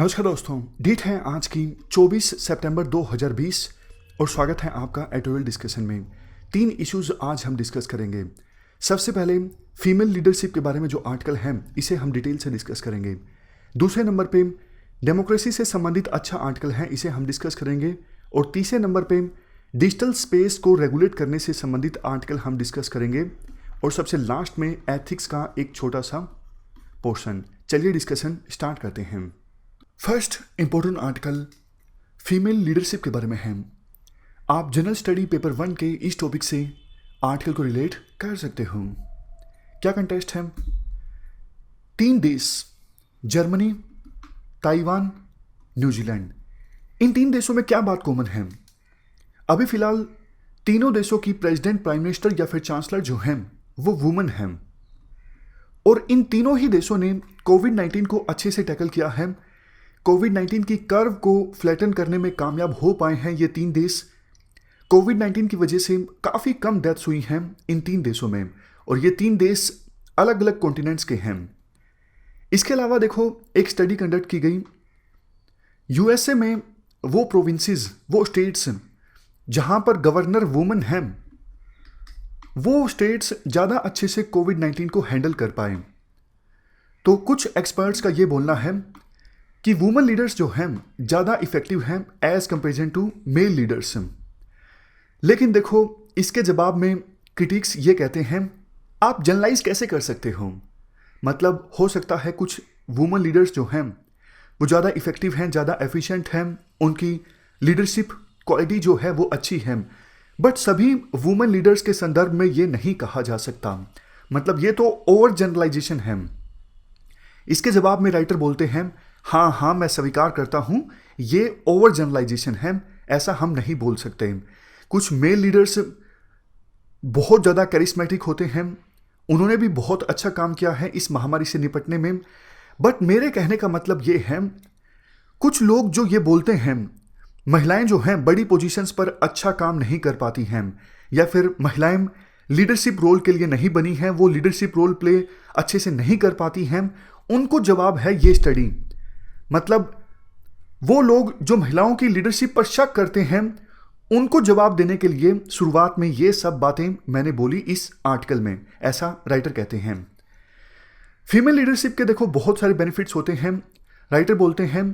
नमस्कार दोस्तों, डेट है आज की 24 सितंबर 2020 और स्वागत है आपका एडिटोरियल डिस्कशन में। 3 इश्यूज आज हम डिस्कस करेंगे। सबसे पहले फीमेल लीडरशिप के बारे में जो आर्टिकल है इसे हम डिटेल से डिस्कस करेंगे। दूसरे नंबर पे डेमोक्रेसी से संबंधित अच्छा आर्टिकल है, इसे हम डिस्कस करेंगे। और तीसरे नंबर पे डिजिटल स्पेस को रेगुलेट करने से संबंधित आर्टिकल हम डिस्कस करेंगे। और सबसे लास्ट में एथिक्स का एक छोटा सा पोर्शन। चलिए डिस्कशन स्टार्ट करते हैं। First important article female leadership के बारे में है। आप जनरल स्टडी पेपर 1 के इस टॉपिक से आर्टिकल को रिलेट कर सकते हो। क्या कंटेस्ट है? 3 देश जर्मनी, ताइवान, न्यूजीलैंड, इन 3 देशों में क्या बात कॉमन है? अभी फिलहाल तीनों देशों की प्रेसिडेंट, प्राइम मिनिस्टर या फिर चांसलर जो हैं वो वुमन हैं। और इन तीनों ही देशों ने कोविड-19 को अच्छे से टैकल किया है। कोविड-19 की कर्व को फ्लैटन करने में कामयाब हो पाए हैं ये 3 देश। कोविड-19 की वजह से काफ़ी कम डेथ्स हुई हैं इन 3 देशों में, और ये 3 देश अलग अलग कॉन्टिनेंट्स के हैं। इसके अलावा देखो, एक स्टडी कंडक्ट की गई यूएसए में। वो प्रोविंसेस, वो स्टेट्स जहां पर गवर्नर वुमन हैं, वो स्टेट्स ज़्यादा अच्छे से कोविड-19 को हैंडल कर पाए। तो कुछ एक्सपर्ट्स का ये बोलना है कि वुमेन लीडर्स जो हैं ज़्यादा इफेक्टिव हैं as comparison to male leaders. लेकिन देखो, इसके जवाब में क्रिटिक्स ये कहते हैं, आप जनरलाइज कैसे कर सकते हो? मतलब हो सकता है कुछ वुमेन लीडर्स जो हैं वो ज़्यादा इफेक्टिव हैं, ज़्यादा एफिशिएंट हैं, उनकी लीडरशिप क्वालिटी जो है वो अच्छी है, बट सभी वुमेन लीडर्स के संदर्भ में ये नहीं कहा जा सकता। मतलब ये तो ओवर जनरलाइजेशन है। इसके जवाब में राइटर बोलते हैं, हाँ, मैं स्वीकार करता हूं, ये ओवर जनरलाइजेशन है, ऐसा हम नहीं बोल सकते। कुछ मेल लीडर्स बहुत ज़्यादा करिश्मेटिक होते हैं, उन्होंने भी बहुत अच्छा काम किया है इस महामारी से निपटने में। बट मेरे कहने का मतलब ये है, कुछ लोग जो ये बोलते हैं महिलाएं जो हैं बड़ी पोजीशंस पर अच्छा काम नहीं कर पाती हैं, या फिर महिलाएं लीडरशिप रोल के लिए नहीं बनी हैं, वो लीडरशिप रोल प्ले अच्छे से नहीं कर पाती हैं, उनको जवाब है ये स्टडी। मतलब वो लोग जो महिलाओं की लीडरशिप पर शक करते हैं, उनको जवाब देने के लिए शुरुआत में ये सब बातें मैंने बोली इस आर्टिकल में, ऐसा राइटर कहते हैं। फीमेल लीडरशिप के देखो बहुत सारे बेनिफिट्स होते हैं। राइटर बोलते हैं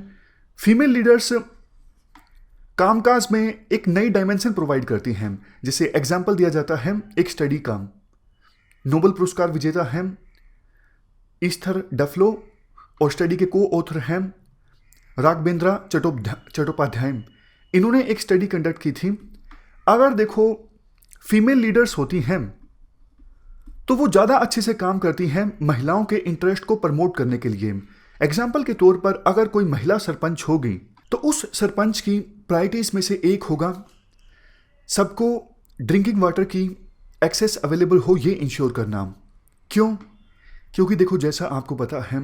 फीमेल लीडर्स कामकाज में एक नई डायमेंशन प्रोवाइड करती हैं। जैसे एग्जाम्पल दिया जाता है एक स्टडी का, नोबेल पुरस्कार विजेता हैं ईस्थर डफलो, और स्टडी के को ऑथर हैं राघवेंद्र चट्टोपाध्याय। इन्होंने एक स्टडी कंडक्ट की थी। अगर देखो फीमेल लीडर्स होती हैं तो वो ज़्यादा अच्छे से काम करती हैं महिलाओं के इंटरेस्ट को प्रमोट करने के लिए। एग्जाम्पल के तौर पर अगर कोई महिला सरपंच होगी तो उस सरपंच की प्रायोरिटीज में से एक होगा सबको ड्रिंकिंग वाटर की एक्सेस अवेलेबल हो, ये इंश्योर करना। क्यों? क्योंकि देखो, जैसा आपको पता है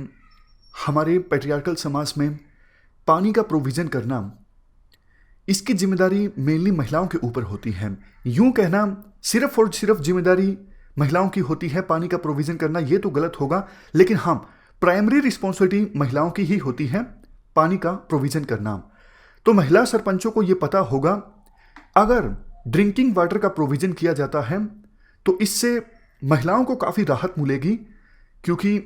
हमारे पैट्रियार्कल समाज में पानी का प्रोविज़न करना, इसकी जिम्मेदारी मेनली महिलाओं के ऊपर होती है। यूं कहना सिर्फ और सिर्फ जिम्मेदारी महिलाओं की होती है पानी का प्रोविज़न करना, ये तो गलत होगा। लेकिन हाँ, प्राइमरी रिस्पॉन्सिबिलिटी महिलाओं की ही होती है पानी का प्रोविज़न करना। तो महिला सरपंचों को ये पता होगा, अगर ड्रिंकिंग वाटर का प्रोविज़न किया जाता है तो इससे महिलाओं को काफ़ी राहत मिलेगी, क्योंकि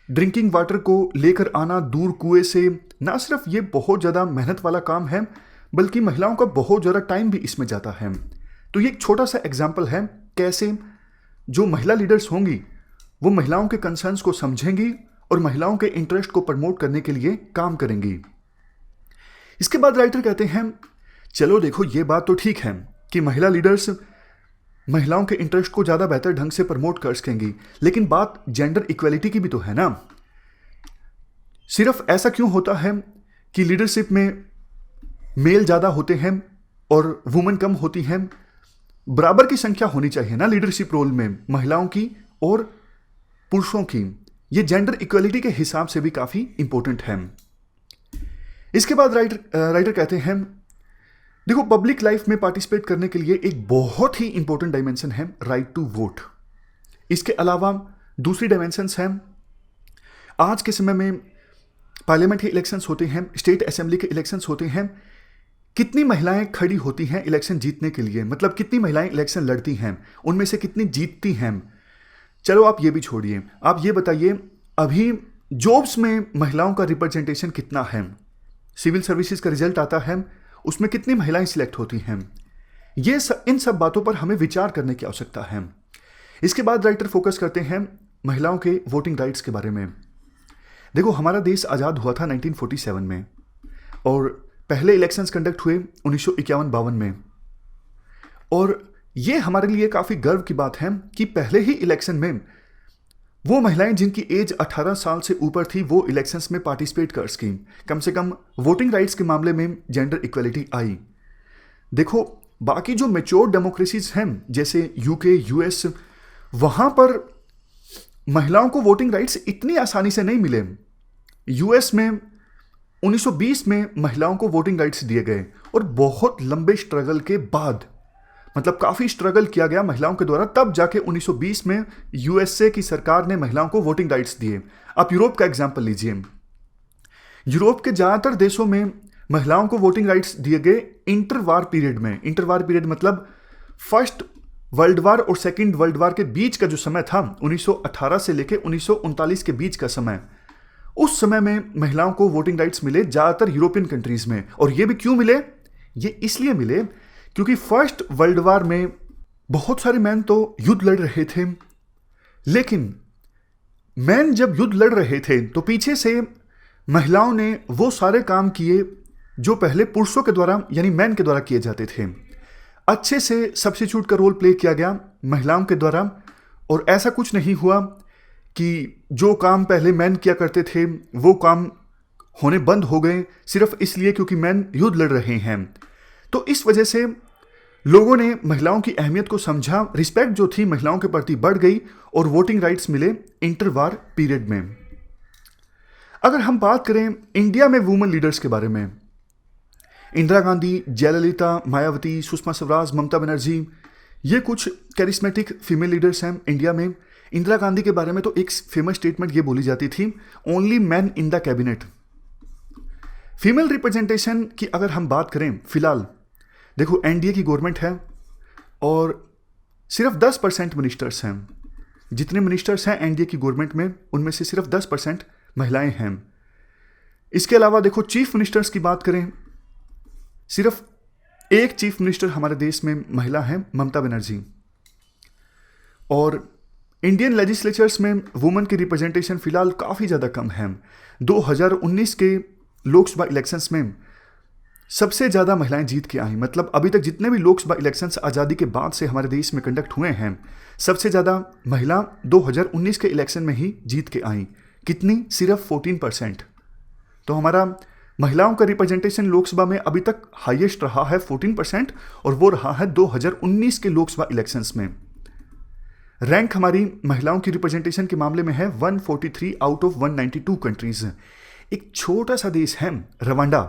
ड्रिंकिंग वाटर को लेकर आना दूर कुएं से ना सिर्फ ये बहुत ज़्यादा मेहनत वाला काम है, बल्कि महिलाओं का बहुत ज़्यादा टाइम भी इसमें जाता है। तो ये एक छोटा सा एग्जाम्पल है कैसे जो महिला लीडर्स होंगी वो महिलाओं के कंसर्न्स को समझेंगी और महिलाओं के इंटरेस्ट को प्रमोट करने के लिए काम करेंगी। इसके बाद राइटर कहते हैं, चलो देखो, ये बात तो ठीक है कि महिला लीडर्स महिलाओं के इंटरेस्ट को ज़्यादा बेहतर ढंग से प्रमोट कर सकेंगी, लेकिन बात जेंडर इक्वलिटी की भी तो है ना। सिर्फ ऐसा क्यों होता है कि लीडरशिप में मेल ज़्यादा होते हैं और वुमेन कम होती हैं? बराबर की संख्या होनी चाहिए ना लीडरशिप रोल में, महिलाओं की और पुरुषों की। ये जेंडर इक्वलिटी के हिसाब से भी काफ़ी इंपॉर्टेंट है। इसके बाद राइटर कहते हैं, देखो, पब्लिक लाइफ में पार्टिसिपेट करने के लिए एक बहुत ही इंपॉर्टेंट डायमेंशन है राइट टू वोट। इसके अलावा दूसरी डायमेंशंस हैं। आज के समय में पार्लियामेंट के इलेक्शंस होते हैं, स्टेट असेंबली के इलेक्शंस होते हैं, कितनी महिलाएं खड़ी होती हैं इलेक्शन जीतने के लिए, मतलब कितनी महिलाएं इलेक्शन लड़ती हैं, उनमें से कितनी जीतती हैं। चलो आप ये भी छोड़िए, आप ये बताइए अभी जॉब्स में महिलाओं का रिप्रेजेंटेशन कितना है। सिविल सर्विसेज का रिजल्ट आता है, उसमें कितनी महिलाएं सिलेक्ट होती हैं। इन सब बातों पर हमें विचार करने की आवश्यकता है। इसके बाद राइटर फोकस करते हैं महिलाओं के वोटिंग राइट्स के बारे में। देखो, हमारा देश आज़ाद हुआ था 1947 में और पहले इलेक्शंस कंडक्ट हुए 1951-52 में। और ये हमारे लिए काफ़ी गर्व की बात है कि पहले ही इलेक्शन में वो महिलाएं जिनकी एज 18 साल से ऊपर थी वो इलेक्शंस में पार्टिसिपेट कर सकी। कम से कम वोटिंग राइट्स के मामले में जेंडर इक्वलिटी आई। देखो, बाकी जो मेच्योर डेमोक्रेसीज हैं जैसे यूके, यूएस, वहाँ पर महिलाओं को वोटिंग राइट्स इतनी आसानी से नहीं मिले। यूएस में 1920 में महिलाओं को वोटिंग राइट्स दिए गए और बहुत लंबे स्ट्रगल के बाद, मतलब काफ़ी स्ट्रगल किया गया महिलाओं के द्वारा, तब जाके 1920 में यूएसए की सरकार ने महिलाओं को वोटिंग राइट्स दिए। आप यूरोप का एग्जाम्पल लीजिए। यूरोप के ज़्यादातर देशों में महिलाओं को वोटिंग राइट्स दिए गए इंटरवार पीरियड में। इंटरवार पीरियड मतलब फर्स्ट वर्ल्ड वार और सेकेंड वर्ल्ड वार के बीच का जो समय था, 1918 से लेकर 1939 के बीच का समय, उस समय में महिलाओं को वोटिंग राइट्स मिले ज़्यादातर यूरोपियन कंट्रीज में। और ये भी क्यों मिले? ये इसलिए मिले क्योंकि फर्स्ट वर्ल्ड वार में बहुत सारे मैन तो युद्ध लड़ रहे थे, लेकिन मैन जब युद्ध लड़ रहे थे तो पीछे से महिलाओं ने वो सारे काम किए जो पहले पुरुषों के द्वारा यानी मैन के द्वारा किए जाते थे। अच्छे से सब्स्टिट्यूट का रोल प्ले किया गया महिलाओं के द्वारा। और ऐसा कुछ नहीं हुआ कि जो काम पहले मैन किया करते थे वो काम होने बंद हो गए सिर्फ इसलिए क्योंकि मैन युद्ध लड़ रहे हैं। तो इस वजह से लोगों ने महिलाओं की अहमियत को समझा, रिस्पेक्ट जो थी महिलाओं के प्रति बढ़ गई और वोटिंग राइट्स मिले इंटरवार पीरियड में। अगर हम बात करें इंडिया में वुमेन लीडर्स के बारे में, इंदिरा गांधी, जयललिता, मायावती, सुषमा स्वराज, ममता बनर्जी, ये कुछ कैरिस्मेटिक फीमेल लीडर्स हैं इंडिया में। इंदिरा गांधी के बारे में तो एक फेमस स्टेटमेंट ये बोली जाती थी, only man in the cabinet. Female representation की अगर हम बात करें, फिलहाल देखो एनडीए की गवर्नमेंट है और सिर्फ 10% मिनिस्टर्स हैं। जितने मिनिस्टर्स हैं एनडीए की गवर्नमेंट में उनमें से सिर्फ 10% महिलाएं हैं। इसके अलावा देखो चीफ मिनिस्टर्स की बात करें, सिर्फ एक चीफ मिनिस्टर हमारे देश में महिला है, ममता बनर्जी। और इंडियन लेजिस्लेचर्स में वुमेन की रिप्रेजेंटेशन फिलहाल काफ़ी ज़्यादा कम है। 2019 के लोकसभा इलेक्शंस में सबसे ज़्यादा महिलाएं जीत के आई। मतलब अभी तक जितने भी लोकसभा इलेक्शंस आज़ादी के बाद से हमारे देश में कंडक्ट हुए हैं, सबसे ज़्यादा महिला 2019 के इलेक्शन में ही जीत के आई। कितनी? सिर्फ 14%। तो हमारा महिलाओं का रिप्रेजेंटेशन लोकसभा में अभी तक हाईएस्ट रहा है 14%, और वो रहा है 2019 के लोकसभा इलेक्शंस में। रैंक हमारी महिलाओं की रिप्रेजेंटेशन के मामले में है 143 आउट ऑफ 192 कंट्रीज। एक छोटा सा देश है रवांडा,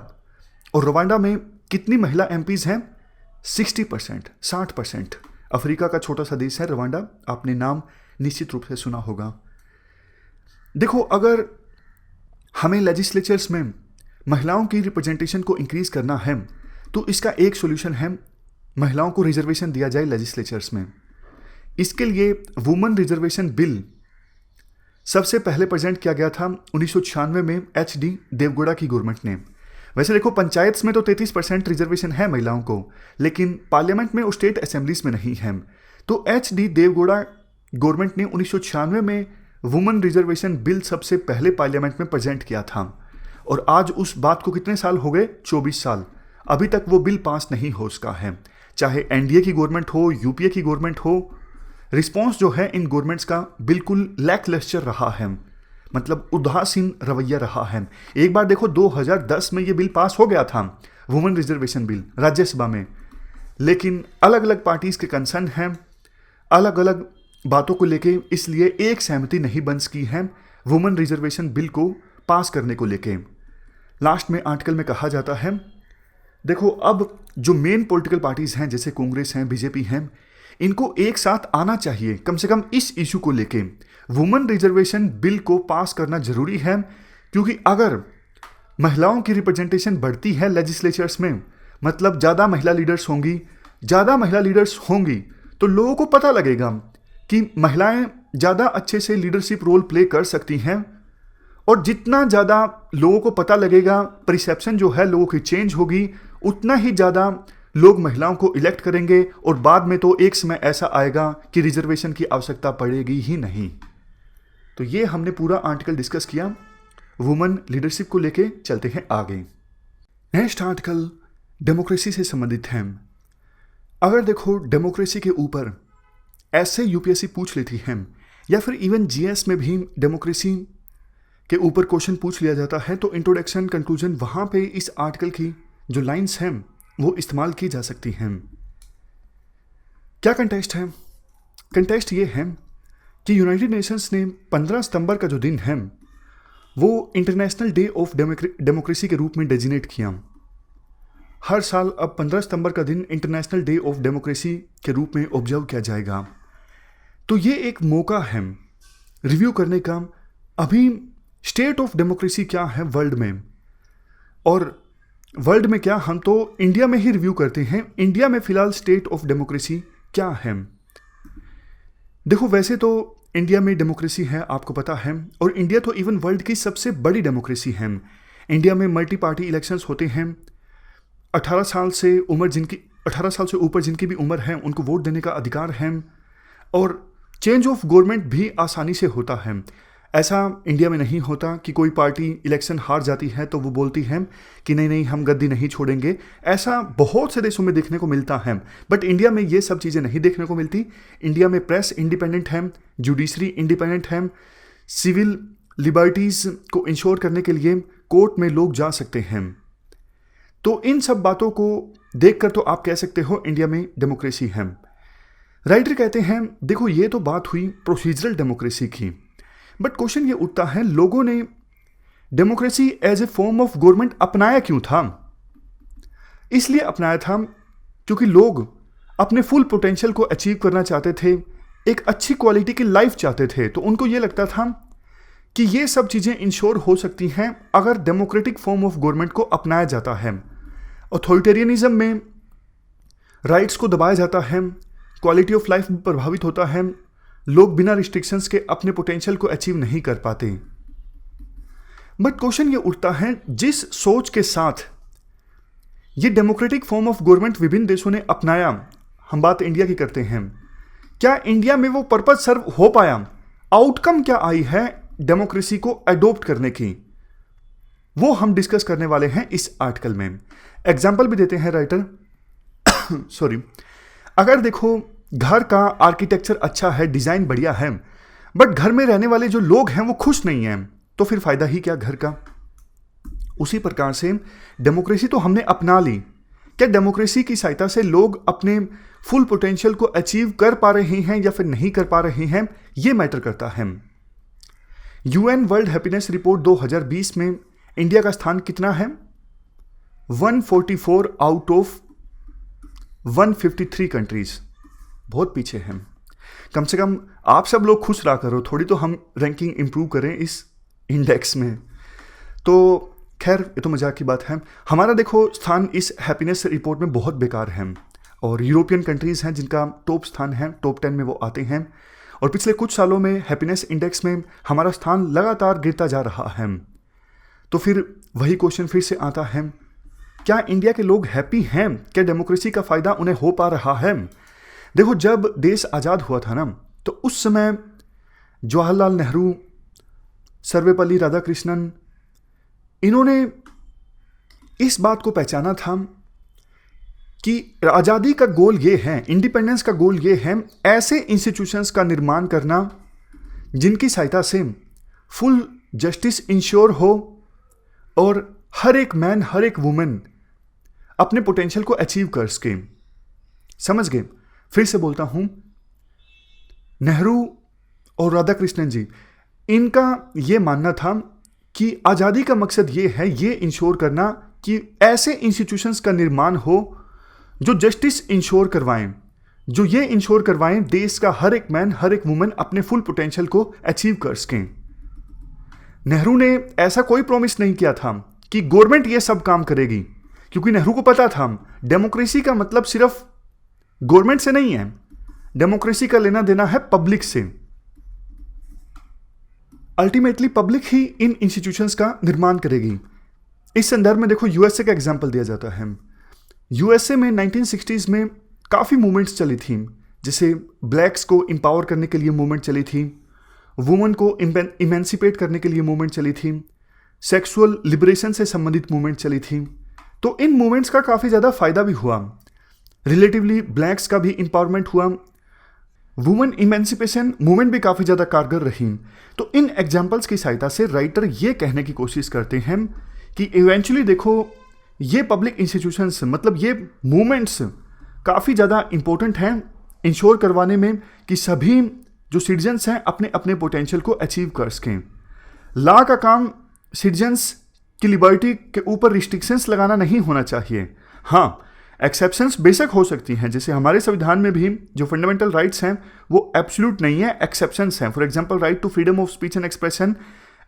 और रवांडा में कितनी महिला एमपीज हैं? 60%, 60%। अफ्रीका का छोटा सा देश है रवांडा, आपने नाम निश्चित रूप से सुना होगा। देखो, अगर हमें लेजिस्लेचर्स में महिलाओं की रिप्रेजेंटेशन को इंक्रीज करना है तो इसका एक सॉल्यूशन है महिलाओं को रिजर्वेशन दिया जाए लेजिस्लेचर्स में। इसके लिए वुमेन रिजर्वेशन बिल सबसे पहले प्रेजेंट किया गया था 1996 में एच.डी. देवगौड़ा की गवर्नमेंट ने। वैसे देखो, पंचायत में तो 33% रिजर्वेशन है महिलाओं को, लेकिन पार्लियामेंट में और स्टेट असेंबलीज में नहीं है। तो एच.डी. देवगौड़ा गवर्नमेंट ने 1996 में वुमेन रिजर्वेशन बिल सबसे पहले पार्लियामेंट में प्रेजेंट किया था, और आज उस बात को कितने साल हो गए? 24 साल। अभी तक वो बिल पास नहीं हो सका है। चाहे एनडीए की गवर्नमेंट हो, यूपीए की गवर्नमेंट हो, रिस्पॉन्स जो है इन गवर्नमेंट्स का बिल्कुल लैकलस्टर रहा है, मतलब उदासीन रवैया रहा है। एक बार देखो 2010 में ये बिल पास हो गया था, वुमेन रिजर्वेशन बिल, राज्यसभा में, लेकिन अलग अलग पार्टीज के कंसर्न हैं अलग अलग बातों को लेके, इसलिए एक सहमति नहीं बन सकी है वुमेन रिजर्वेशन बिल को पास करने को लेके। लास्ट में आर्टिकल में कहा जाता है, देखो अब जो मेन पॉलिटिकल पार्टीज हैं जैसे कांग्रेस हैं, बीजेपी हैं, इनको एक साथ आना चाहिए कम से कम इस इशू को लेके। वुमेन रिजर्वेशन बिल को पास करना जरूरी है, क्योंकि अगर महिलाओं की रिप्रेजेंटेशन बढ़ती है लेजिस्लेचर्स में, मतलब ज़्यादा महिला लीडर्स होंगी, ज़्यादा महिला लीडर्स होंगी तो लोगों को पता लगेगा कि महिलाएं ज़्यादा अच्छे से लीडरशिप रोल प्ले कर सकती हैं। और जितना ज़्यादा लोगों को पता लगेगा, परसेप्शन जो है लोगों की चेंज होगी, उतना ही ज़्यादा लोग महिलाओं को इलेक्ट करेंगे और बाद में तो एक समय ऐसा आएगा कि रिजर्वेशन की आवश्यकता पड़ेगी ही नहीं। तो ये हमने पूरा आर्टिकल डिस्कस किया, वुमेन लीडरशिप को लेके। चलते हैं आगे। नेक्स्ट आर्टिकल डेमोक्रेसी से संबंधित है। अगर देखो डेमोक्रेसी के ऊपर ऐसे यूपीएससी पूछ लेती है या फिर इवन जीएस में भी डेमोक्रेसी के ऊपर क्वेश्चन पूछ लिया जाता है तो इंट्रोडक्शन कंक्लूजन वहाँ पे इस आर्टिकल की जो लाइंस हैं वो इस्तेमाल की जा सकती हैं। क्या कंटेक्स्ट है? कंटेक्स्ट ये है कि यूनाइटेड नेशंस ने 15 सितंबर का जो दिन है वो इंटरनेशनल डे ऑफ डेमोक्रेसी के रूप में डेजिग्नेट किया। हर साल अब 15 सितंबर का दिन इंटरनेशनल डे ऑफ डेमोक्रेसी के रूप में ऑब्जर्व किया जाएगा। तो ये एक मौका है रिव्यू करने का, अभी स्टेट ऑफ डेमोक्रेसी क्या है वर्ल्ड में, और वर्ल्ड में क्या, हम तो इंडिया में ही रिव्यू करते हैं। इंडिया में फिलहाल स्टेट ऑफ डेमोक्रेसी क्या है? देखो वैसे तो इंडिया में डेमोक्रेसी है, आपको पता है, और इंडिया तो इवन वर्ल्ड की सबसे बड़ी डेमोक्रेसी है। इंडिया में मल्टी पार्टी इलेक्शंस होते हैं। 18 साल से ऊपर जिनकी भी उम्र है उनको वोट देने का अधिकार है, और चेंज ऑफ गवर्नमेंट भी आसानी से होता है। ऐसा इंडिया में नहीं होता कि कोई पार्टी इलेक्शन हार जाती है तो वो बोलती है कि नहीं नहीं हम गद्दी नहीं छोड़ेंगे। ऐसा बहुत से देशों में देखने को मिलता है, बट इंडिया में ये सब चीज़ें नहीं देखने को मिलती। इंडिया में प्रेस इंडिपेंडेंट है, जुडिशरी इंडिपेंडेंट है, सिविल लिबर्टीज़ को इंश्योर करने के लिए कोर्ट में लोग जा सकते हैं। तो इन सब बातों को देखकर तो आप कह सकते हो इंडिया में डेमोक्रेसी है। राइटर कहते हैं देखो ये तो बात हुई प्रोसीजरल डेमोक्रेसी की, बट क्वेश्चन ये उठता है लोगों ने democracy as a form of government अपनाया क्यों था? इसलिए अपनाया था क्योंकि लोग अपने फुल पोटेंशियल को अचीव करना चाहते थे, एक अच्छी क्वालिटी की लाइफ चाहते थे। तो उनको ये लगता था कि ये सब चीज़ें इंश्योर हो सकती हैं अगर डेमोक्रेटिक फॉर्म ऑफ गवर्नमेंट को अपनाया जाता है। ऑथोरिटेरियनिज्म में राइट्स को दबाया जाता है, क्वालिटी ऑफ लाइफ प्रभावित होता है, लोग बिना रिस्ट्रिक्शंस के अपने पोटेंशियल को अचीव नहीं कर पाते। बट क्वेश्चन ये उठता है जिस सोच के साथ ये डेमोक्रेटिक फॉर्म ऑफ गवर्नमेंट विभिन्न देशों ने अपनाया, हम बात इंडिया की करते हैं, क्या इंडिया में वो पर्पज सर्व हो पाया? आउटकम क्या आई है डेमोक्रेसी को अडॉप्ट करने की? वो हम डिस्कस करने वाले हैं इस आर्टिकल में। एग्जाम्पल भी देते हैं राइटर सॉरी। अगर देखो घर का आर्किटेक्चर अच्छा है, डिजाइन बढ़िया है, बट घर में रहने वाले जो लोग हैं वो खुश नहीं हैं, तो फिर फायदा ही क्या घर का? उसी प्रकार से डेमोक्रेसी तो हमने अपना ली, क्या डेमोक्रेसी की सहायता से लोग अपने फुल पोटेंशियल को अचीव कर पा रहे हैं या फिर नहीं कर पा रहे हैं? ये मैटर करता है। यूएन वर्ल्ड हैप्पीनेस रिपोर्ट 2020 में इंडिया का स्थान कितना है? 144 आउट ऑफ 153 कंट्रीज, बहुत पीछे हैं। कम से कम आप सब लोग खुश रहा करो, थोड़ी तो हम रैंकिंग इंप्रूव करें इस इंडेक्स में। तो खैर ये तो मजाक की बात है। हमारा देखो स्थान इस हैप्पीनेस रिपोर्ट में बहुत बेकार है, और यूरोपियन कंट्रीज़ हैं जिनका टॉप स्थान है, टॉप 10 में वो आते हैं, और पिछले कुछ सालों में हैप्पीनेस इंडेक्स में हमारा स्थान लगातार गिरता जा रहा है। तो फिर वही क्वेश्चन फिर से आता है, क्या इंडिया के लोग हैप्पी हैं? क्या डेमोक्रेसी का फ़ायदा उन्हें हो पा रहा है? देखो जब देश आज़ाद हुआ था ना, तो उस समय जवाहरलाल नेहरू, सर्वपल्ली राधाकृष्णन, इन्होंने इस बात को पहचाना था कि आज़ादी का गोल ये है, इंडिपेंडेंस का गोल ये है, ऐसे इंस्टीट्यूशंस का निर्माण करना जिनकी सहायता से फुल जस्टिस इंश्योर हो और हर एक मैन, हर एक वुमेन अपने पोटेंशियल को अचीव कर सके। समझ गए? फिर से बोलता हूं, नेहरू और राधाकृष्णन जी, इनका यह मानना था कि आज़ादी का मकसद ये है, ये इंश्योर करना कि ऐसे इंस्टीट्यूशंस का निर्माण हो जो जस्टिस इंश्योर करवाएं, जो ये इंश्योर करवाएं देश का हर एक मैन, हर एक वुमेन अपने फुल पोटेंशियल को अचीव कर सकें। नेहरू ने ऐसा कोई प्रॉमिस नहीं किया था कि गवर्नमेंट ये सब काम करेगी, क्योंकि नेहरू को पता था डेमोक्रेसी का मतलब सिर्फ गवर्नमेंट से नहीं है, डेमोक्रेसी का लेना देना है पब्लिक से। अल्टीमेटली पब्लिक ही इन इंस्टीट्यूशंस का निर्माण करेगी। इस संदर्भ में देखो यूएसए का एग्जांपल दिया जाता है। यूएसए में 1960s में काफ़ी मूवमेंट्स चली थी, जैसे ब्लैक्स को एम्पावर करने के लिए मूवमेंट चली थी, वुमेन को इमेंसिपेट करने के लिए मूवमेंट चली थी, सेक्सुअल लिबरेशन से संबंधित मूवमेंट चली थी। तो इन मूवमेंट्स का काफ़ी ज़्यादा फायदा भी हुआ, रिलेटिवली ब्लैक्स का भी एम्पावरमेंट हुआ, वुमेन इमेंसिपेशन मूवमेंट भी काफ़ी ज़्यादा कारगर रही। तो इन एग्जाम्पल्स की सहायता से राइटर ये कहने की कोशिश करते हैं कि इवेंचुअली देखो ये पब्लिक इंस्टीट्यूशंस मतलब ये मूवमेंट्स काफ़ी ज़्यादा इंपॉर्टेंट हैं इंश्योर करवाने में कि सभी जो सिटीजन्स हैं अपने अपने पोटेंशियल को अचीव कर सकें। लॉ का काम सिटीजन्स की लिबर्टी के ऊपर रिस्ट्रिक्शंस लगाना नहीं होना चाहिए। हाँ, एक्सेप्शंस बेशक हो सकती हैं, जैसे हमारे संविधान में भी जो फंडामेंटल राइट्स हैं वो एब्सोल्यूट नहीं है, एक्सेप्शंस हैं। For example right to freedom of speech and expression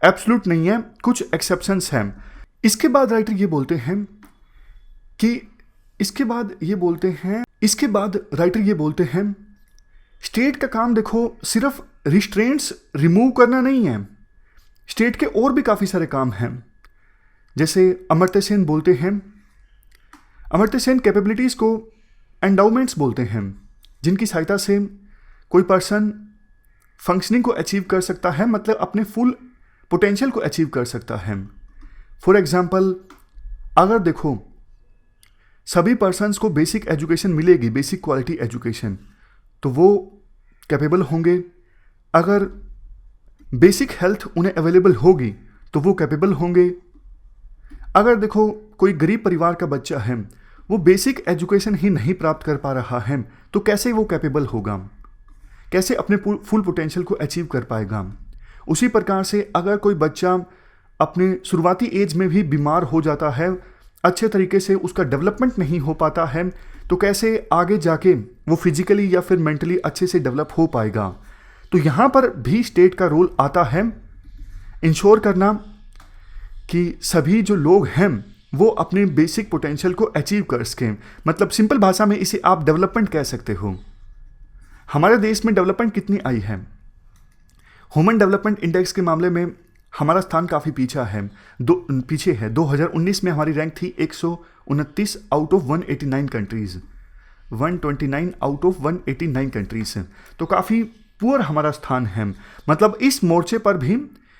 absolute नहीं है, कुछ एक्सेप्शंस हैं। इसके बाद राइटर ये बोलते हैं कि इसके बाद राइटर ये बोलते हैं स्टेट का काम देखो सिर्फ रिस्ट्रेंट्स रिमूव करना नहीं है, स्टेट के और भी काफ़ी सारे काम हैं। जैसे अमर्त्य सेन बोलते हैं, अमर्त्य सेन कैपेबिलिटीज़ को एंडाउमेंट्स बोलते हैं, जिनकी सहायता से कोई पर्सन फंक्शनिंग को अचीव कर सकता है, मतलब अपने फुल पोटेंशियल को अचीव कर सकता है। फॉर एग्जाम्पल अगर देखो सभी पर्सन्स को बेसिक एजुकेशन मिलेगी, बेसिक क्वालिटी एजुकेशन, तो वो कैपेबल होंगे। अगर बेसिक हेल्थ उन्हें अवेलेबल होगी तो वो कैपेबल होंगे। अगर देखो कोई गरीब परिवार का बच्चा है, वो बेसिक एजुकेशन ही नहीं प्राप्त कर पा रहा है, तो कैसे वो कैपेबल होगा, कैसे अपने फुल पोटेंशियल को अचीव कर पाएगा। उसी प्रकार से अगर कोई बच्चा अपने शुरुआती एज में भी बीमार हो जाता है, अच्छे तरीके से उसका डेवलपमेंट नहीं हो पाता है, तो कैसे आगे जाके वो फिजिकली या फिर मेंटली अच्छे से डेवलप हो पाएगा। तो यहाँ पर भी स्टेट का रोल आता है इंश्योर करना कि सभी जो लोग हैं वो अपने बेसिक पोटेंशियल को अचीव कर सकें। मतलब सिंपल भाषा में इसे आप डेवलपमेंट कह सकते हो। हमारे देश में डेवलपमेंट कितनी आई है? ह्यूमन डेवलपमेंट इंडेक्स के मामले में हमारा स्थान काफ़ी पीछे है। 2019 में हमारी रैंक थी 129 out of 189 countries, 129 out of 189 countries. तो काफ़ी पुअर हमारा स्थान है। मतलब इस मोर्चे पर भी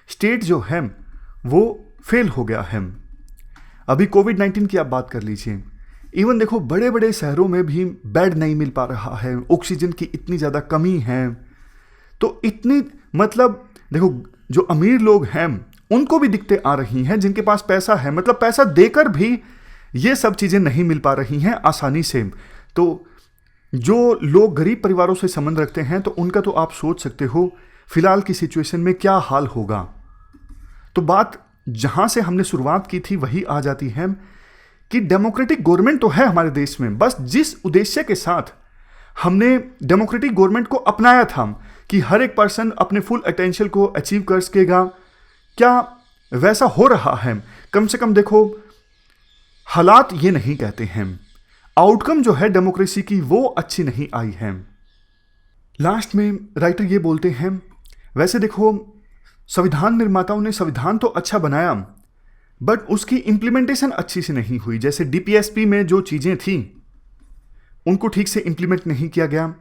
स्टेट जो है वो फेल हो गया है। अभी कोविड-19 की आप बात कर लीजिए, इवन देखो बड़े बड़े शहरों में भी बेड नहीं मिल पा रहा है, ऑक्सीजन की इतनी ज़्यादा कमी है। तो इतनी मतलब देखो जो अमीर लोग हैं उनको भी दिक्कतें आ रही हैं, जिनके पास पैसा है, मतलब पैसा देकर भी ये सब चीज़ें नहीं मिल पा रही हैं आसानी से। तो जो लोग गरीब परिवारों से संबंध रखते हैं तो उनका तो आप सोच सकते हो फिलहाल की सिचुएशन में क्या हाल होगा। तो बात जहाँ से हमने शुरुआत की थी वही आ जाती है कि डेमोक्रेटिक गवर्नमेंट तो है हमारे देश में, बस जिस उद्देश्य के साथ हमने डेमोक्रेटिक गवर्नमेंट को अपनाया था कि हर एक पर्सन अपने फुल अटेंशन को अचीव कर सकेगा, क्या वैसा हो रहा है? कम से कम देखो हालात ये नहीं कहते हैं, आउटकम जो है डेमोक्रेसी की वो अच्छी नहीं आई है। लास्ट में राइटर ये बोलते हैं, वैसे देखो संविधान निर्माताओं ने संविधान तो अच्छा बनाया बट उसकी इम्प्लीमेंटेशन अच्छी से नहीं हुई। जैसे डीपीएसपी में जो चीज़ें थी उनको ठीक से इम्प्लीमेंट नहीं किया गया।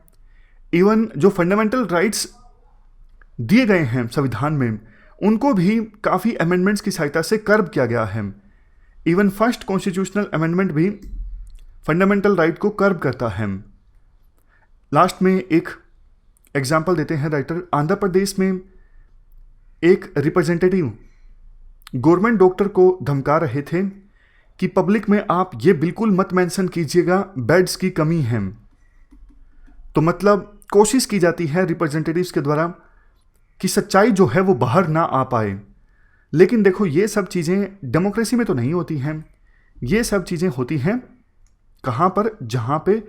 इवन जो फंडामेंटल राइट्स दिए गए हैं संविधान में उनको भी काफ़ी अमेंडमेंट्स की सहायता से कर्ब किया गया है। इवन फर्स्ट कॉन्स्टिट्यूशनल अमेंडमेंट भी फंडामेंटल राइट को कर्ब करता है। लास्ट में एक एग्जाम्पल देते हैं राइटर, आंध्र प्रदेश में एक रिप्रेजेंटेटिव गवर्नमेंट डॉक्टर को धमका रहे थे कि पब्लिक में आप ये बिल्कुल मत मेंशन कीजिएगा बेड्स की कमी है। तो मतलब कोशिश की जाती है रिप्रेजेंटेटिव्स के द्वारा कि सच्चाई जो है वो बाहर ना आ पाए। लेकिन देखो ये सब चीज़ें डेमोक्रेसी में तो नहीं होती हैं, ये सब चीज़ें होती हैं कहाँ पर? जहाँ पे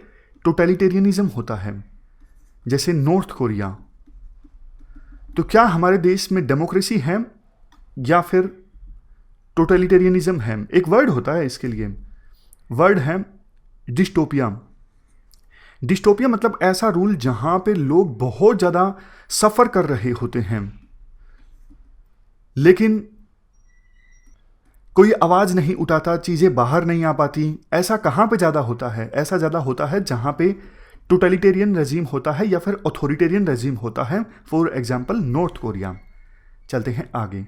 टोटलिटेरियनिज्म होता है, जैसे नॉर्थ कोरिया। तो क्या हमारे देश में डेमोक्रेसी है या फिर टोटलिटेरियनिज्म है, एक वर्ड होता है इसके लिए, वर्ड है डिस्टोपिया। डिस्टोपिया मतलब ऐसा रूल जहां पे लोग बहुत ज़्यादा सफ़र कर रहे होते हैं, लेकिन कोई आवाज़ नहीं उठाता, चीज़ें बाहर नहीं आ पाती। ऐसा कहाँ पे ज़्यादा होता है? ऐसा ज़्यादा होता है जहाँ पे टोटलिटेरियन रेजिम होता है या फिर ऑथोरिटेरियन रेजिम होता है, फॉर एग्जाम्पल नॉर्थ कोरिया। चलते हैं आगे।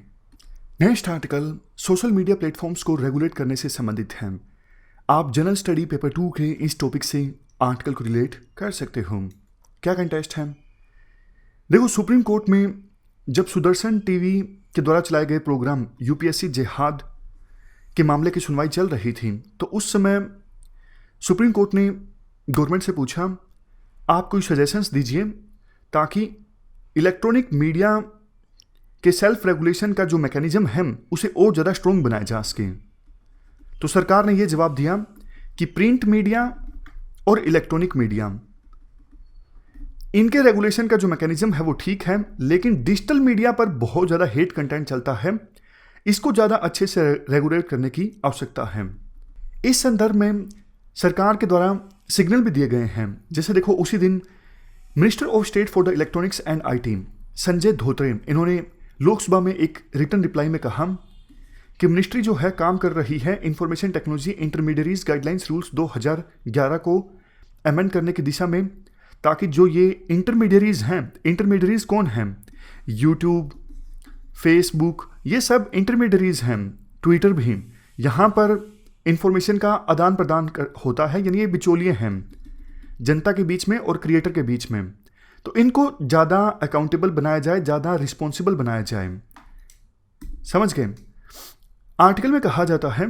Next article social media platforms को रेगुलेट करने से संबंधित है। आप जनरल स्टडी पेपर 2 के इस टॉपिक से आर्टिकल को रिलेट कर सकते हो। क्या कंटेस्ट है? देखो, सुप्रीम कोर्ट में जब सुदर्शन टीवी के द्वारा चलाए गए प्रोग्राम यूपीएससी जिहाद के मामले की सुनवाई चल रही थी, तो उस समय सुप्रीम कोर्ट ने गवर्नमेंट से पूछा, आप कोई सजेशंस दीजिए ताकि इलेक्ट्रॉनिक मीडिया के सेल्फ रेगुलेशन का जो मैकेनिज्म है उसे और ज़्यादा स्ट्रॉन्ग बनाया जा सके। तो सरकार ने यह जवाब दिया कि प्रिंट मीडिया और इलेक्ट्रॉनिक मीडिया, इनके रेगुलेशन का जो मैकेनिज्म है वो ठीक है, लेकिन डिजिटल मीडिया पर बहुत ज़्यादा हेट कंटेंट चलता है, इसको ज़्यादा अच्छे से रेगुलेट करने की आवश्यकता है। इस संदर्भ में सरकार के द्वारा सिग्नल भी दिए गए हैं। जैसे देखो, उसी दिन minister of state for the electronics and IT Sanjay Dhotre, इन्होंने लोकसभा में एक रिटन रिप्लाई में कहा कि मिनिस्ट्री जो है काम कर रही है information technology intermediaries guidelines rules 2011 को अमेंड करने की दिशा में, ताकि जो ये इंटरमीडियरीज हैं, इंटरमीडियरीज कौन हैं? यूट्यूब, फेसबुक, ये सब इंटरमीडियरीज हैं, ट्विटर भी, यहाँ पर इंफॉर्मेशन का आदान प्रदान होता है, यानी ये बिचौलिए हैं जनता के बीच में और क्रिएटर के बीच में। तो इनको ज़्यादा अकाउंटेबल बनाया जाए, ज़्यादा रिस्पॉन्सिबल बनाया जाए। समझ गए? आर्टिकल में कहा जाता है,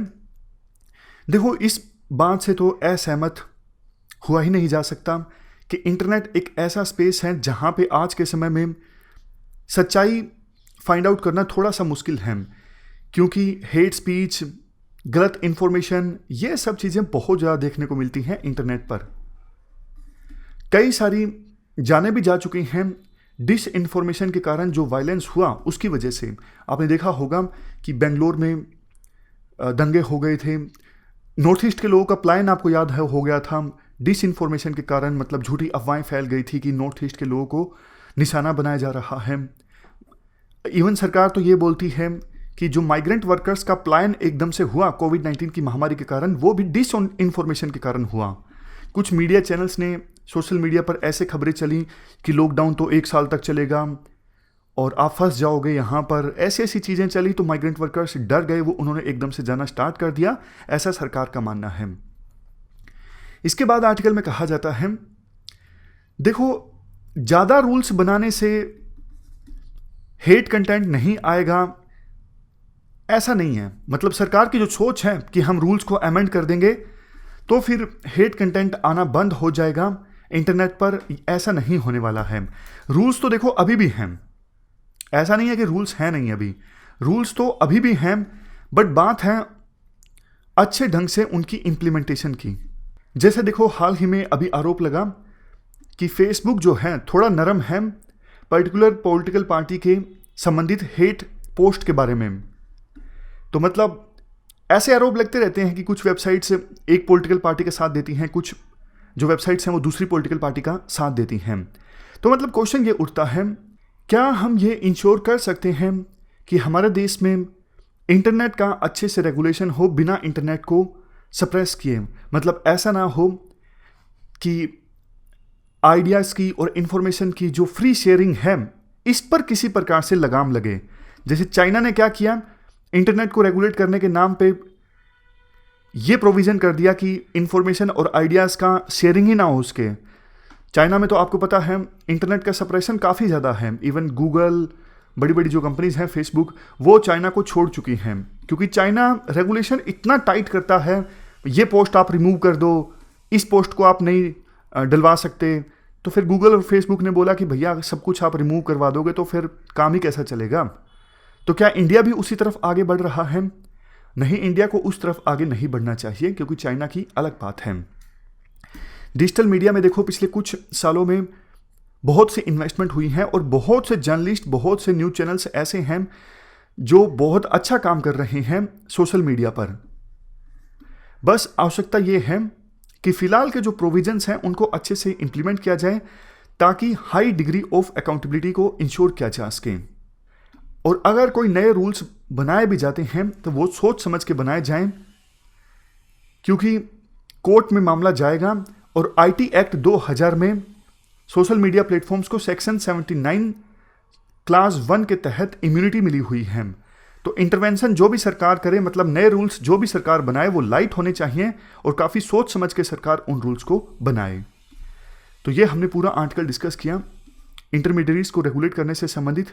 देखो इस बात से तो असहमत हुआ ही नहीं जा सकता कि इंटरनेट एक ऐसा स्पेस है जहाँ पे आज के समय में सच्चाई फाइंड आउट करना थोड़ा सा मुश्किल है, क्योंकि हेट स्पीच, गलत इन्फॉर्मेशन, ये सब चीज़ें बहुत ज़्यादा देखने को मिलती हैं इंटरनेट पर। कई सारी जाने भी जा चुकी हैं डिस इन्फॉर्मेशन के कारण जो वायलेंस हुआ उसकी वजह से। आपने देखा होगा कि बेंगलोर में दंगे हो गए थे, नॉर्थ ईस्ट के लोगों का प्लान आपको याद है हो गया था डिस इन्फॉर्मेशन के कारण, मतलब झूठी अफवाहें फैल गई थी कि नॉर्थ ईस्ट के लोगों को निशाना बनाया जा रहा है। इवन सरकार तो ये बोलती है कि जो माइग्रेंट वर्कर्स का प्लान एकदम से हुआ कोविड-19 की महामारी के कारण, वो भी डिस इन्फॉर्मेशन के कारण हुआ। कुछ मीडिया चैनल्स ने सोशल मीडिया पर ऐसे खबरें चली कि लॉकडाउन तो 1 साल तक चलेगा और आप फंस जाओगे यहाँ पर, ऐसी ऐसी चीज़ें चली, तो माइग्रेंट वर्कर्स डर गए, वो उन्होंने एकदम से जाना स्टार्ट कर दिया, ऐसा सरकार का मानना है। इसके बाद आर्टिकल में कहा जाता है, देखो ज़्यादा रूल्स बनाने से हेट कंटेंट नहीं आएगा, ऐसा नहीं है। मतलब सरकार की जो सोच है कि हम रूल्स को अमेंड कर देंगे तो फिर हेट कंटेंट आना बंद हो जाएगा इंटरनेट पर, ऐसा नहीं होने वाला है। रूल्स तो देखो अभी भी हैं, ऐसा नहीं है कि रूल्स हैं नहीं, अभी रूल्स तो अभी भी हैं, बट बात है अच्छे ढंग से उनकी इम्प्लीमेंटेशन की। जैसे देखो, हाल ही में अभी आरोप लगा कि फेसबुक जो है थोड़ा नरम है पर्टिकुलर पॉलिटिकल पार्टी के संबंधित हेट पोस्ट के बारे में। तो मतलब ऐसे आरोप लगते रहते हैं कि कुछ वेबसाइट्स एक पॉलिटिकल पार्टी का साथ देती हैं, कुछ जो वेबसाइट्स हैं वो दूसरी पॉलिटिकल पार्टी का साथ देती हैं। तो मतलब क्वेश्चन ये उठता है, क्या हम ये इंश्योर कर सकते हैं कि हमारे देश में इंटरनेट का अच्छे से रेगुलेशन हो बिना इंटरनेट को सप्रेस किए? मतलब ऐसा ना हो कि आइडियाज़ की और इन्फॉर्मेशन की जो फ्री शेयरिंग है इस पर किसी प्रकार से लगाम लगे। जैसे चाइना ने क्या किया, इंटरनेट को रेगुलेट करने के नाम पे ये प्रोविज़न कर दिया कि इंफॉर्मेशन और आइडियाज़ का शेयरिंग ही ना हो उसके। चाइना में तो आपको पता है इंटरनेट का सप्रेशन काफ़ी ज़्यादा है। इवन गूगल, बड़ी बड़ी जो कंपनीज हैं, फेसबुक, वो चाइना को छोड़ चुकी हैं, क्योंकि चाइना रेगुलेशन इतना टाइट करता है, ये पोस्ट आप रिमूव कर दो, इस पोस्ट को आप नहीं डलवा सकते। तो फिर गूगल और फेसबुक ने बोला कि भैया सब कुछ आप रिमूव करवा दोगे तो फिर काम ही कैसा चलेगा। तो क्या इंडिया भी उसी तरफ आगे बढ़ रहा है? नहीं, इंडिया को उस तरफ आगे नहीं बढ़ना चाहिए, क्योंकि चाइना की अलग बात है। डिजिटल मीडिया में देखो पिछले कुछ सालों में बहुत सी इन्वेस्टमेंट हुई है और बहुत से जर्नलिस्ट, बहुत से न्यूज़ चैनल्स ऐसे हैं जो बहुत अच्छा काम कर रहे हैं सोशल मीडिया पर। बस आवश्यकता ये है कि फिलहाल के जो प्रोविजंस हैं उनको अच्छे से इंप्लीमेंट किया जाए ताकि हाई डिग्री ऑफ अकाउंटेबिलिटी को इंश्योर किया जा सके। और अगर कोई नए रूल्स बनाए भी जाते हैं तो वो सोच समझ के बनाए जाएं, क्योंकि कोर्ट में मामला जाएगा और आईटी एक्ट 2000 में सोशल मीडिया प्लेटफॉर्म्स को सेक्शन 79 क्लास 1 के तहत इम्यूनिटी मिली हुई है। तो इंटरवेंशन जो भी सरकार करे, मतलब नए रूल्स जो भी सरकार बनाए, वो लाइट होने चाहिए और काफ़ी सोच समझ के सरकार उन रूल्स को बनाए। तो ये हमने पूरा आर्टिकल डिस्कस किया इंटरमीडिएट्स को रेगुलेट करने से संबंधित,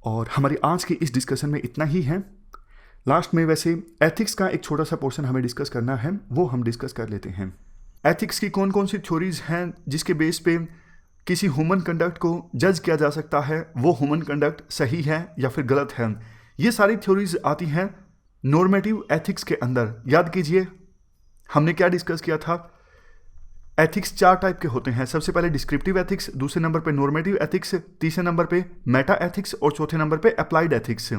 और हमारी आज की इस डिस्कशन में इतना ही है। लास्ट में वैसे एथिक्स का एक छोटा सा पोर्शन हमें डिस्कस करना है, वो हम डिस्कस कर लेते हैं। एथिक्स की कौन कौन सी थ्योरीज हैं जिसके बेस पे किसी ह्यूमन कंडक्ट को जज किया जा सकता है, वो ह्यूमन कंडक्ट सही है या फिर गलत है। ये सारी थ्योरीज आती हैं नॉर्मेटिव एथिक्स के अंदर। याद कीजिए हमने क्या डिस्कस किया था। एथिक्स 4 टाइप के होते हैं। सबसे पहले डिस्क्रिप्टिव एथिक्स, दूसरे नंबर पे नॉर्मेटिव एथिक्स, तीसरे नंबर पे मेटा एथिक्स और चौथे नंबर पे अप्लाइड एथिक्स।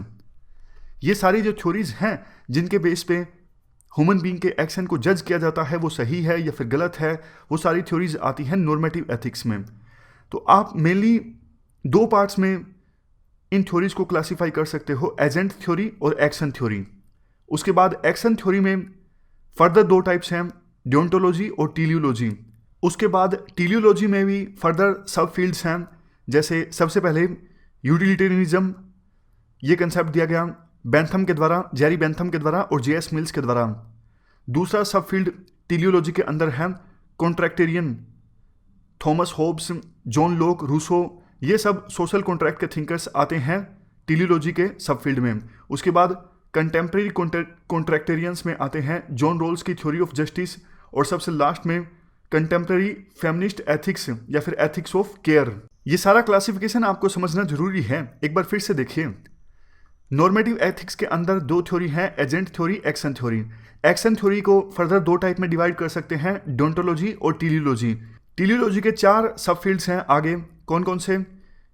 ये सारी जो थ्योरीज हैं जिनके बेस पे ह्यूमन बीइंग के एक्शन को जज किया जाता है वो सही है या फिर गलत है, वो सारी थ्योरीज आती हैं नॉर्मेटिव एथिक्स में। तो आप मेनली 2 पार्ट्स में इन थ्योरीज को क्लासीफाई कर सकते हो, एजेंट थ्योरी और एक्शन थ्योरी। उसके बाद एक्शन थ्योरी में फर्दर 2 टाइप्स हैं, डियोंटोलॉजी और टीलियोलॉजी। उसके बाद टीलियोलॉजी में भी फर्दर सब फील्ड्स हैं, जैसे सबसे पहले यूटिलिटेरियनिज्म, ये कंसेप्ट दिया गया बेंथम के द्वारा, जेरी बेंथम के द्वारा और जेएस मिल्स के द्वारा। दूसरा सब फील्ड टीलियोलॉजी के अंदर है contractarian, Thomas Hobbes, John Locke, Rousseau, ये सब सोशल कॉन्ट्रैक्ट के थिंकर्स आते हैं टीलियोलॉजी के सब फील्ड में। उसके बाद कंटेम्प्रेरी कॉन्ट्रैक्टेरियंस में आते हैं जॉन रोल्स की थ्योरी ऑफ जस्टिस, और सबसे लास्ट में कंटेम्प्रेरी फेमिनिस्ट एथिक्स या फिर एथिक्स ऑफ केयर। ये सारा क्लासिफिकेशन आपको समझना जरूरी है। एक बार फिर से देखिए, नॉर्मेटिव एथिक्स के अंदर 2 थ्योरी हैं, agent theory, action theory. Action theory को फर्दर 2 टाइप में डिवाइड कर सकते हैं, डियोंटोलॉजी और टीलियोलॉजी। टीलियोलॉजी के 4 सब फील्ड्स हैं आगे, कौन कौन से?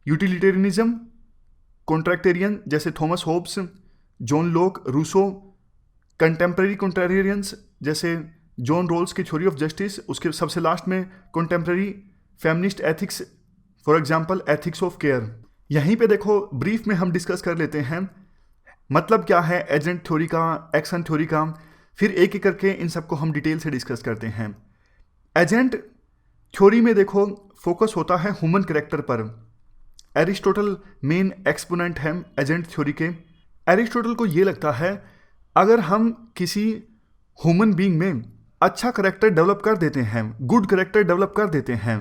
यूटिलिटेरियनिज्म, कॉन्ट्रैक्टेरियन जैसे Thomas Hobbes, John Locke, Rousseau, contemporary contractarians जैसे जॉन रोल्स की थ्योरी ऑफ जस्टिस, उसके सबसे लास्ट में contemporary feminist ethics, for example ethics of care. यहीं पे देखो ब्रीफ में हम डिस्कस कर लेते हैं मतलब क्या है एजेंट थ्योरी का, एक्शन थ्योरी का, फिर एक एक करके इन सबको हम डिटेल से डिस्कस करते हैं। एजेंट थ्योरी में देखो फोकस होता है ह्यूमन कैरेक्टर पर। एरिस्टोटल मेन एक्सपोनेंट है एजेंट थ्योरी के। एरिस्टोटल को ये लगता है अगर हम किसी ह्यूमन बीइंग में अच्छा कैरेक्टर डेवलप कर देते हैं, गुड कैरेक्टर डेवलप कर देते हैं,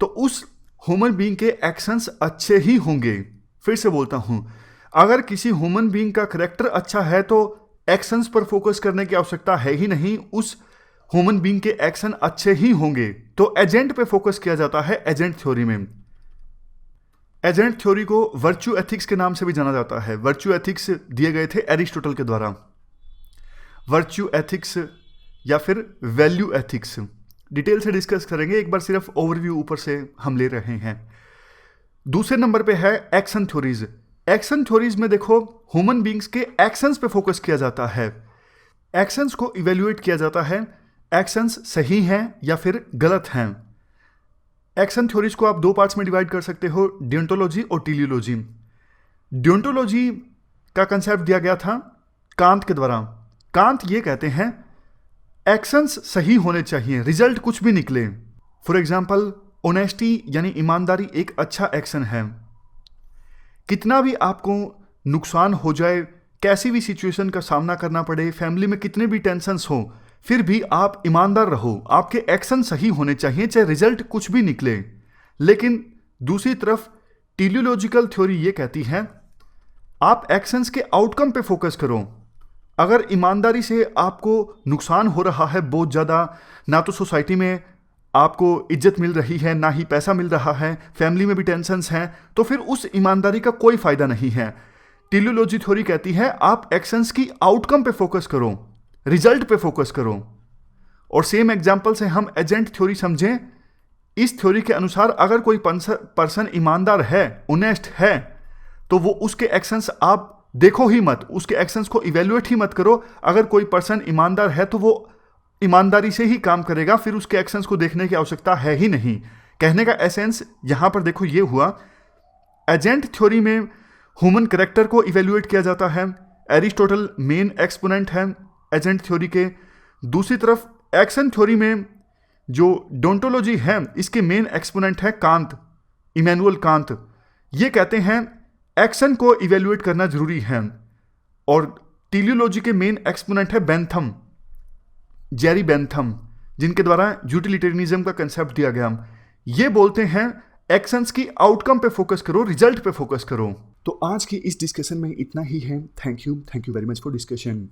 तो उस ह्यूमन बीइंग के एक्शंस अच्छे ही होंगे। फिर से बोलता हूं, अगर किसी ह्यूमन बीइंग का कैरेक्टर अच्छा है तो एक्शंस पर फोकस करने की आवश्यकता है ही नहीं, उस ह्यूमन बीइंग के एक्शन अच्छे ही होंगे। तो एजेंट पे फोकस किया जाता है एजेंट थ्योरी में। एजेंट थ्योरी को वर्च्यू एथिक्स के नाम से भी जाना जाता है। वर्च्यू एथिक्स दिए गए थे एरिस्टोटल के द्वारा। वर्च्यू एथिक्स या फिर वैल्यू एथिक्स डिटेल से डिस्कस करेंगे, एक बार सिर्फ ओवरव्यू ऊपर से हम ले रहे हैं। दूसरे नंबर पे है एक्शन थ्योरीज। एक्शन थ्योरीज में देखो ह्यूमन बीइंग्स के एक्शंस पे फोकस किया जाता है। एक्शंस को इवेल्युएट किया जाता है, एक्शंस सही हैं या फिर गलत हैं। एक्शन थ्योरीज को आप 2 पार्ट्स में डिवाइड कर सकते हो, डियोंटोलॉजी और टीलियोलॉजी। डियोंटोलॉजी का कंसेप्ट दिया गया था कांत के द्वारा। कांत ये कहते हैं एक्शंस सही होने चाहिए, रिजल्ट कुछ भी निकले। फॉर एग्जाम्पल ऑनेस्टी यानी ईमानदारी एक अच्छा एक्शन है। कितना भी आपको नुकसान हो जाए, कैसी भी सिचुएशन का सामना करना पड़े, फैमिली में कितने भी टेंशन्स हो, फिर भी आप ईमानदार रहो, आपके एक्शन सही होने चाहिए, चाहे रिजल्ट कुछ भी निकले। लेकिन दूसरी तरफ टीलियोलॉजिकल थ्योरी ये कहती है आप एक्शंस के आउटकम पे फोकस करो। अगर ईमानदारी से आपको नुकसान हो रहा है बहुत ज़्यादा, ना तो सोसाइटी में आपको इज्जत मिल रही है, ना ही पैसा मिल रहा है, फैमिली में भी टेंशन्स हैं, तो फिर उस ईमानदारी का कोई फ़ायदा नहीं है। टीलियोलॉजी थ्योरी कहती है आप एक्शंस की आउटकम पे फोकस करो, रिजल्ट पे फोकस करो। और सेम एग्जाम्पल से हम एजेंट थ्योरी समझें। इस थ्योरी के अनुसार अगर कोई पर्सन ईमानदार है, ऑनेस्ट है, तो वो उसके एक्शंस आप देखो ही मत, उसके एक्शंस को इवेल्युएट ही मत करो। अगर कोई पर्सन ईमानदार है तो वो ईमानदारी से ही काम करेगा, फिर उसके एक्शंस को देखने की आवश्यकता है ही नहीं। कहने का एसेंस यहां पर देखो ये हुआ, एजेंट थ्योरी में ह्यूमन कैरेक्टर को इवेल्युएट किया जाता है। एरिस्टोटल मेन एक्सपोनेंट है एजेंट थ्योरी के। दूसरी तरफ एक्शन थ्योरी में जो डोंटोलॉजी है, इसके मेन एक्सपोनेंट है कांत, इमैनुअल कांत। ये कहते हैं एक्शन को इवेल्युएट करना जरूरी है। और टीलियोलॉजी के मेन एक्सपोनेंट है बेंथम, जेरी बेंथम, जिनके द्वारा यूटिलिटेरियनिज्म का कंसेप्ट दिया गया। ये बोलते हैं एक्शंस की आउटकम पे फोकस करो, रिजल्ट पे फोकस करो। तो आज की इस डिस्कशन में इतना ही है। Thank you very much for discussion.